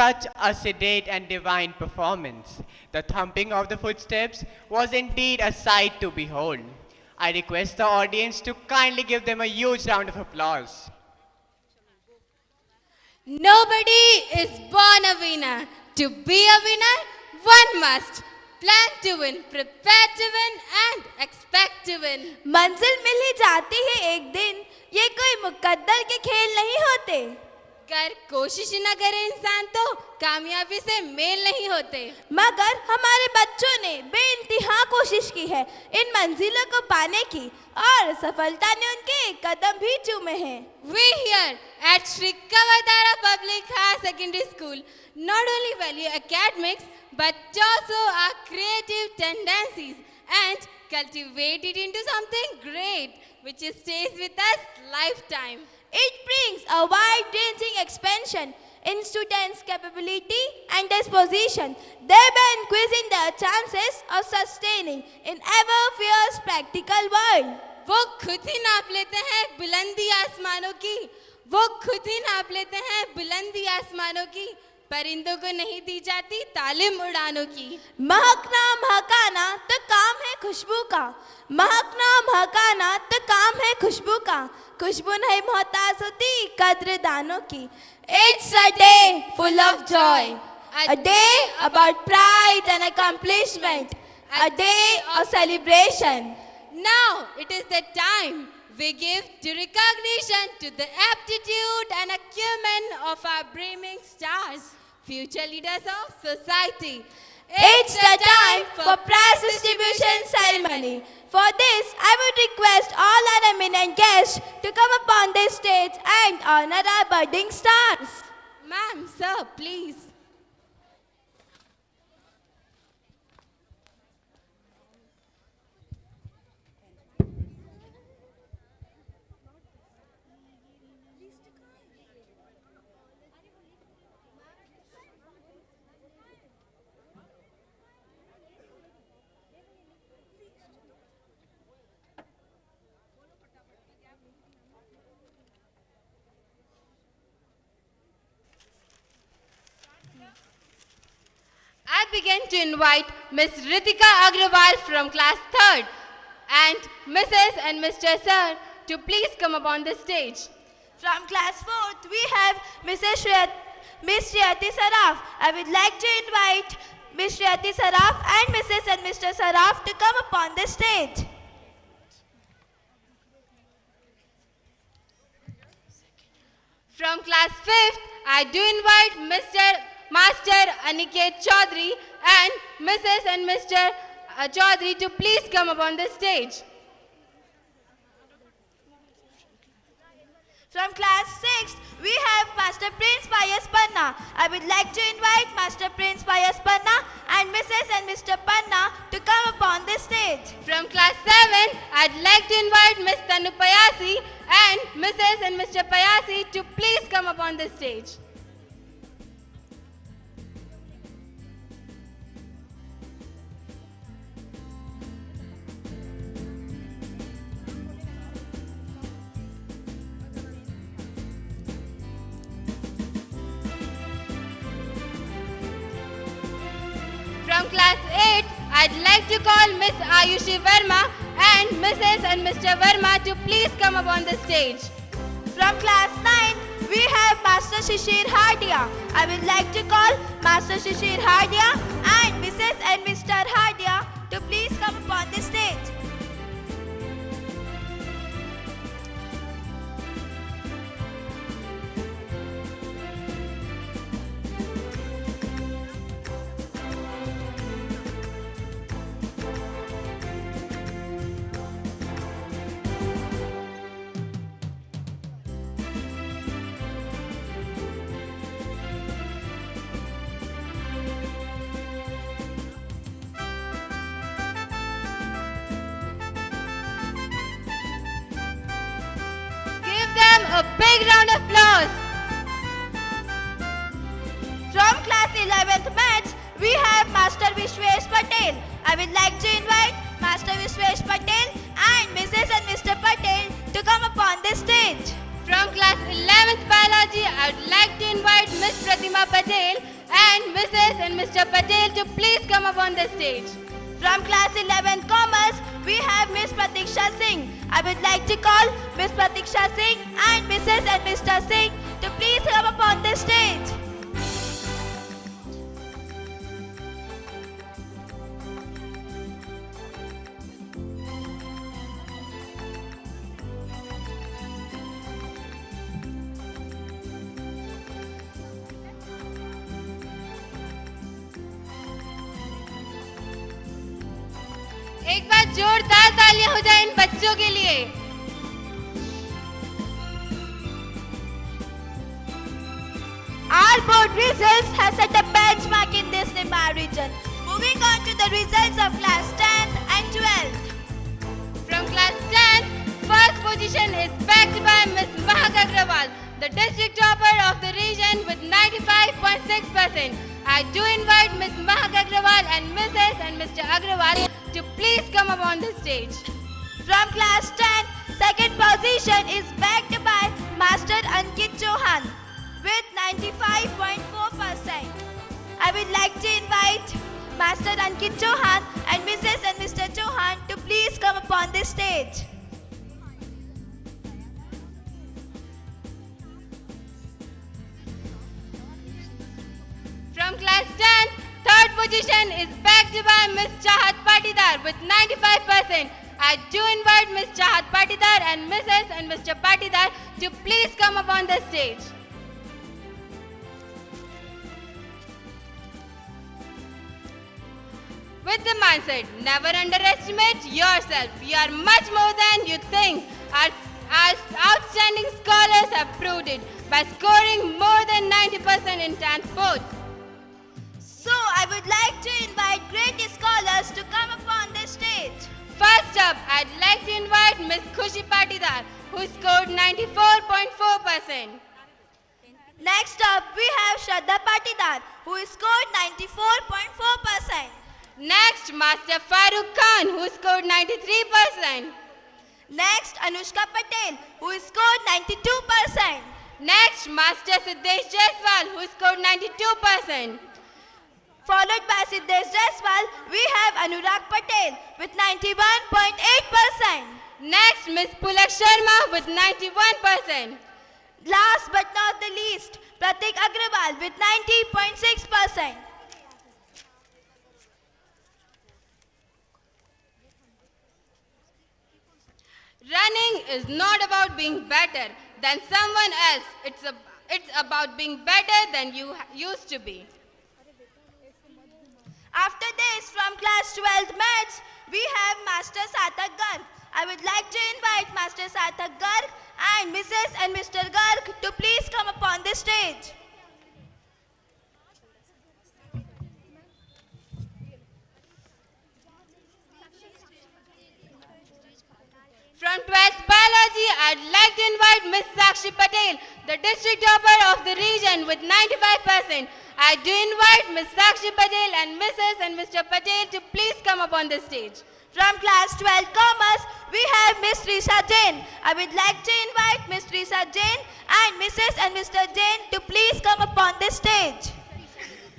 such a sedate and divine performance. The thumping of the footsteps was indeed a sight to behold. I request the audience to kindly give them a huge round of applause. Nobody is born a winner. To be a winner, one must plan to win, prepare to win and expect to win. मंजिल मिल ही जाती है एक दिन, ये कोई मुकद्दर के खेल नहीं होते। कर कोशिश न करे इंसान तो कामयाबी से मेल नहीं होते। मगर हमारे बच्चों ने बेइंतहा कोशिश की है इन मंजिलों को पाने की और सफलता ने उनके कदम भी चूमे हैं। We here at Shrikanwartara Public Higher Secondary School not only value academics but also our creative tendencies and cultivate it into something great which stays with us lifetime. It brings a wide-ranging expansion in students' capability and disposition, thereby increasing their chances of sustaining in ever-fierce practical world. वो खुद ही नाप लेते हैं बुलंदी आसमानों की, वो खुद ही नाप लेते हैं बुलंदी आसमानों की, परिंदों को नहीं दी जाती तालीम उड़ानों की। महकना महकाना तो काम है खुशबू का, महकना महकाना तो काम है खुशबू का, खुशबू नहीं मोहताज होती कद्रदानों की। It's a day full of joy, a day about pride and accomplishment, a day of celebration. Now it is the time we give due recognition to the aptitude and acumen of our brimming stars, future leaders of society. It's the time for prize distribution ceremony. For this, I would request all our eminent guests to come upon this stage and honor our budding stars. Ma'am, sir, please. I begin to invite Miss Ritika Agrawal from class 3rd and Mrs. and Mr. Sir to please come upon the stage. From class 4th, we have Miss Shriyati Saraf. I would like to invite Miss Shriyati Saraf and Mrs. and Mr. Saraf to come upon the stage. From class 5th, I do invite Master Aniket Chaudhary and Mrs. and Mr. Chaudhary to please come upon the stage. From class 6th, we have Master Prince Payas Panna. I would like to invite Master Prince Payas Panna and Mrs. and Mr. Panna to come upon the stage. From class 7, I'd like to invite Miss Tanu Payasi and Mrs. and Mr. Payasi to please come upon the stage. From class 8, I'd like to call Miss Ayushi Verma and Mrs. and Mr. Verma to please come upon the stage. From class 9, we have Master Shishir Hardia. I would like to call Master Shishir Hardia and Mrs. and Mr. Hardia to please come upon the stage. A big round of applause. From class 11th Maths, we have Master Vishwesh Patel. I would like to invite Master Vishwesh Patel and Mrs. and Mr. Patel to come upon the stage. From class 11th biology, I would like to invite Miss Pratima Patel and Mrs. and Mr. Patel to please come up on the stage. From class 11 commerce, we have Miss Pratiksha Singh. I would like to call Miss Pratiksha Singh and Mrs. and Mr. Singh to please come up on the stage. एक बार जोरदार तालियां हो जाए इन बच्चों के लिए। Our board results have set a benchmark in this Nimba region. Moving on to the results of class 10th and 12th. From class 10th, first position is backed by Miss Mahak Agrawal, the district topper of the region with 95.6%. I do invite Miss Mahak Agrawal and Mrs. and Mr. Agrawal to please come up on the stage. From class 10, second position is backed by Master Ankit Chauhan with 95.4%. I would like to invite Master Ankit Chauhan and Mrs. and Mr. Chauhan to please come upon the stage. From class 10, third position is backed by Miss Chahat Patidar with 95%. I do invite Miss Chahat Patidar and Mrs. and Mr. Patidar to please come up on the stage. With the mindset, never underestimate yourself. You are much more than you think. Our outstanding scholars have proved it by scoring more than 90% in 10th boards. So I would like to invite great scholars to come upon the stage. First up, I'd like to invite Miss Khushi Patidar, who scored 94.4%. Next up, we have Shraddha Patidar, who scored 94.4%. Next, Master Farooq Khan, who scored 93%. Next, Anushka Patel, who scored 92%. Next, Master Siddesh Jaiswal, who scored 92%. Followed by Siddesh Jaiswal, we have Anurag Patel with 91.8%. Next, Miss Pulak Sharma with 91%. Last but not the least, Pratik Agrawal with 90.6%. Running is not about being better than someone else. It's about being better than you used to be. After this, from class 12 maths, we have Master Satak Garg. I would like to invite Master Satak Garg and Mrs. and Mr. Garg to please come upon the stage. From 12th Biology, I'd like to invite Miss Sakshi Patel, the district topper of the region with 95%. I do invite Miss Sakshi Patel and Mrs. and Mr. Patel to please come up on the stage. From class 12 commerce, we have Miss Risa Jain. I would like to invite Miss Risa Jain and Mrs. and Mr. Jain to please come upon the stage.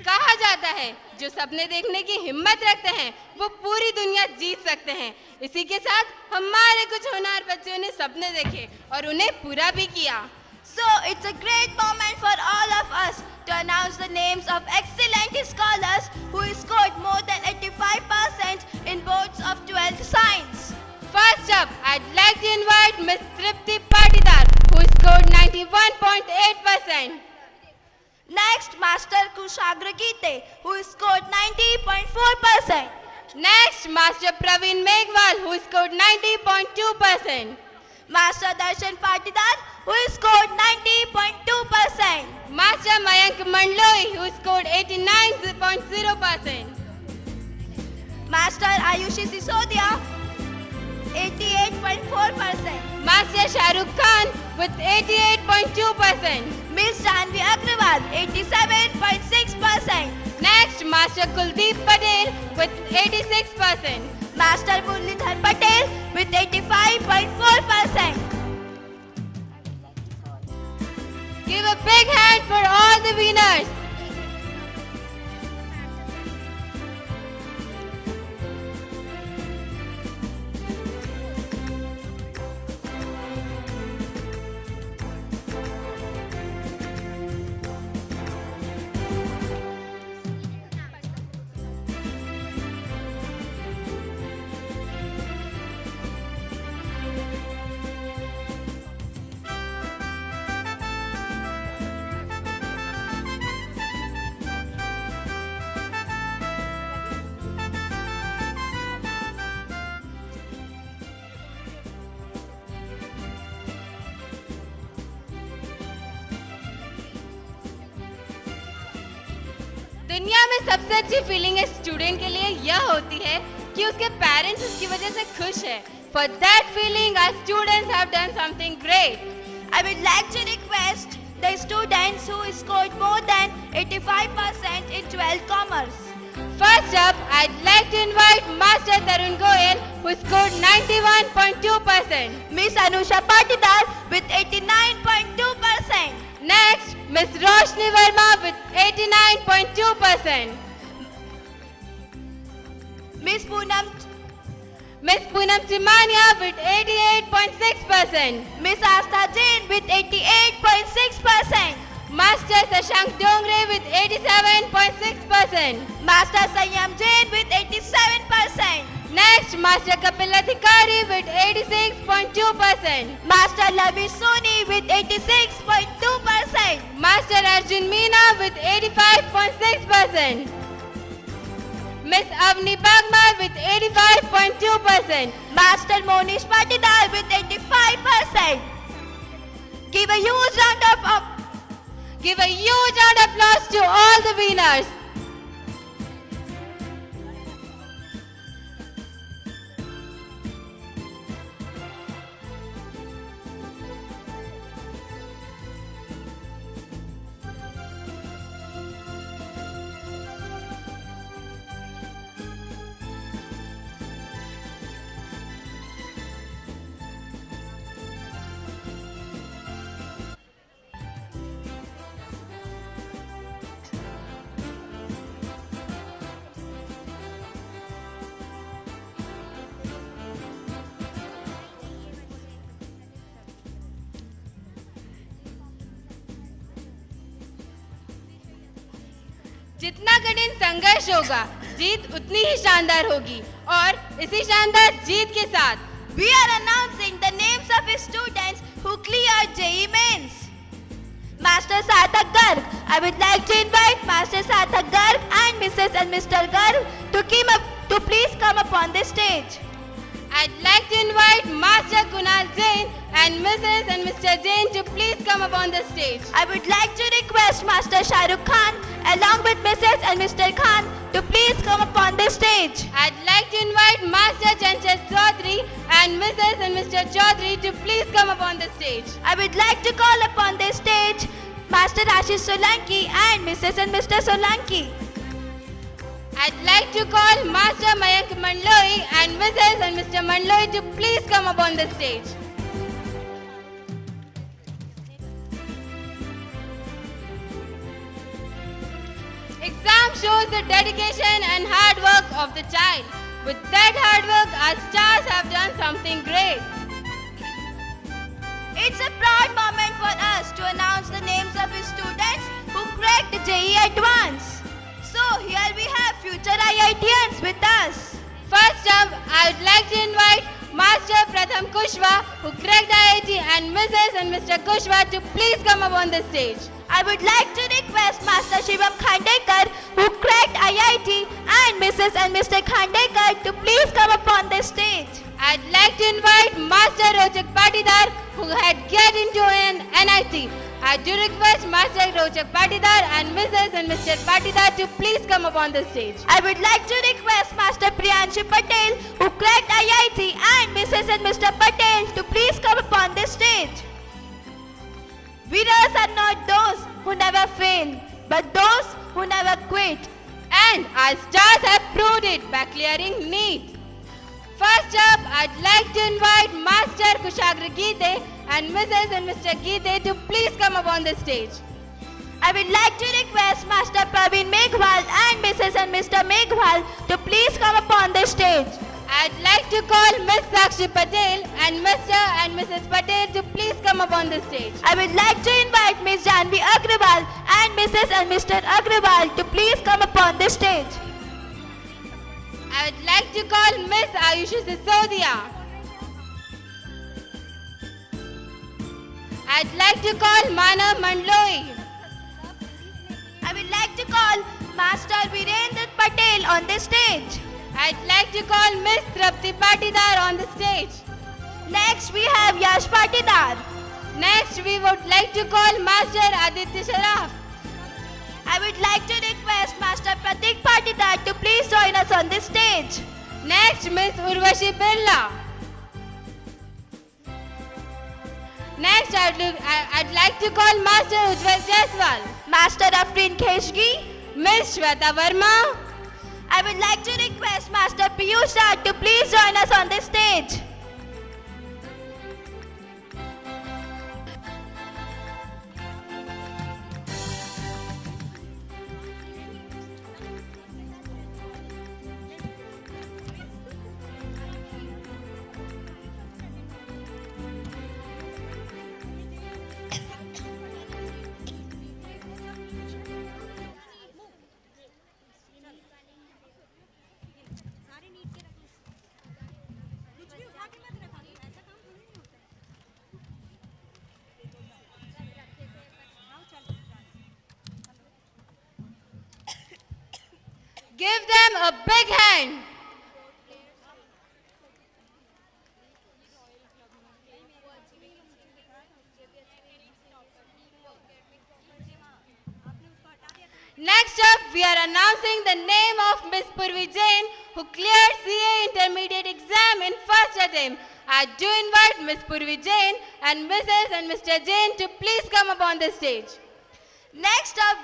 कहा जाता है जो सपने देखने की हिम्मत रखते हैं वो पूरी दुनिया जीत सकते हैं। इसी के साथ हमारे कुछ होनहार बच्चों ने सपने देखे और उन्हें पूरा भी किया। So it's a great moment for all of us to announce the names of excellent scholars who scored more than 85% in boards of 12th science. First up, I'd like to invite Miss Tripti Patidar, who scored 91.8%. Next, Master Kushagra Gite, who scored 90.4%. Next, Master Praveen Meghwal, who scored 90.2%. Master Darshan Patidar, who scored 90.2%. Master Mayank Mandloi, who scored 89.0%. Master Ayushi Sisodia, 88.4%. Master Shahrukh Khan with 88.2%. Miss Janvi Agrawal, 87.6%. Next, Master Kuldeep Patel with 86%. Master Murlidhar Patel with 85.4%. the winners. दुनिया में सबसे अच्छी feeling एक student के लिए यह होती है कि उसके पेरेंट्स उसकी वजह से खुश है. For that feeling, our students have done something great. I would like to request the students who scored more than 85% in 12 commerce. First up, I'd like to invite Master Tarun Goyal, who scored 91.2%. Miss Anusha Patidar with 89.2%. Next, Miss Roshni Verma with 89.2%. Miss Poonam Chimania with 88.6%. Miss Astha Jain with 88.6%. Master Sashank Dongre with 87.6%. Master Sanyam Jain with 87%. Next, Master Kapil Adhikari with 86.2%. Master Lavi Soni with 86.2%. Master Arjun Meena with 85.6%. Miss Avni Bagmar with 85.2%. Master Monish Patidar with 85%. Give a huge round of applause to all the winners. जितना कठिन संघर्ष होगा, जीत उतनी ही शानदार होगी. और इसी शानदार जीत के साथ we are announcing the names of students who cleared JEE Mains. Master Sarthak Garg. I would like to invite Master Sarthak Garg and Mrs. and Mr. Garg to please come up on the stage. I'd like to invite Master Kunal Jain and Mrs. and Mr. Jain to please come up on the stage. I would like to request Master Shahrukh Khan along with Mrs. and Mr. Khan to please come up on the stage. I'd like to invite Master Chanchal Chaudhary and Mrs. and Mr. Chaudhary to please come up on the stage. I would like to call upon the stage Master Ashish Solanki and Mrs. and Mr. Solanki. I'd like to call Master Mayank Mandloi and Mrs. and Mr. Mandloi to please come up on the stage. Exam shows the dedication and hard work of the child. With that hard work, our stars have done something great. It's a proud moment for us to announce the names of students who cracked JEE Advance. So here we have future IITians with us. First up, I would like to invite Master Pratham Kushwa, who cracked IIT, and Mrs. and Mr. Kushwa to please come up on the stage. I would like to request Master Shivam Khandekar, who cracked IIT, and Mrs. and Mr. Khandekar to please come up on the stage. I'd like to invite Master Rochak Patidar, who had get into an NIT. I do request Master Rochak Patidar and Mrs. and Mr. Patidar to please come up on the stage. I would like to request Master Priyanshu Patel, who cracked IIT, and Mrs. and Mr. Patel to please come up on the stage. Winners are not those who never fail, but those who never quit. And our stars have proved it by clearing NEET. First up, I'd like to invite Master Kushagra Geete and Mrs. and Mr. Geete to please come up on the stage. I would like to request Master Praveen Meghwal and Mrs. and Mr. Meghwal to please come upon the stage. I'd like to call Miss Sakshi Patel and Mr. and Mrs. Patel to please come upon the stage. I would like to invite Miss Janvi Agrawal and Mrs. and Mr. Agrawal to please come upon the stage. I would like to call Miss Ayushi Sisodia. I'd like to call Mana Mandloi. I would like to call Master Virendra Patel on the stage. I'd like to call Miss Trapti Patidar on the stage. Next we have Yash Patidar. Next, we would like to call Master Aditya Sharaf. I would like to request Master Pratik Patidar to please join us on this stage. Next, Miss Urvashi Birla. Next, I'd like to call Master Ujjwal Jaiswal. Master Afrin Kheshgi. Miss Shweta Verma. I would like to request Master Piyush Raj to please join us on this stage. Give them a big hand. Next up, we are announcing the name of Miss Purvi Jain, who cleared CA Intermediate exam in first attempt. I do invite Miss Purvi Jain and Mrs. and Mr. Jain to please come upon the stage. Next up,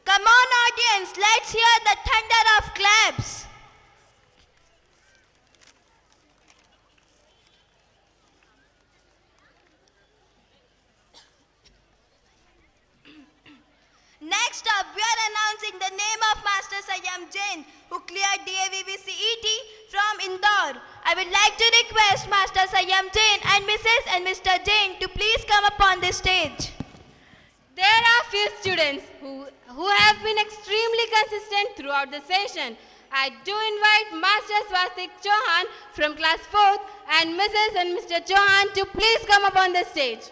come on audience, let's hear the thunder of claps. Next up, we are announcing the name of Master Sayyam Jain, who cleared DAVVCET from Indore. I would like to request Master Sayyam Jain and Mrs. and Mr. Jain to please come upon the stage. There are few students who have been extremely consistent throughout the session. I do invite Master Swastik Chauhan from class 4th and Mrs. and Mr. Chauhan to please come upon the stage.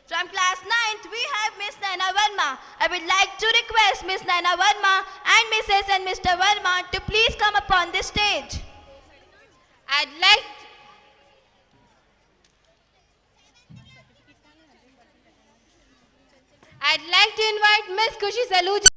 From class 9th, we have Miss Naina Verma. I would like to request Miss Naina Verma and Mrs. and Mr. Verma to please come upon the stage. I'd like to invite Miss Kushi Saluja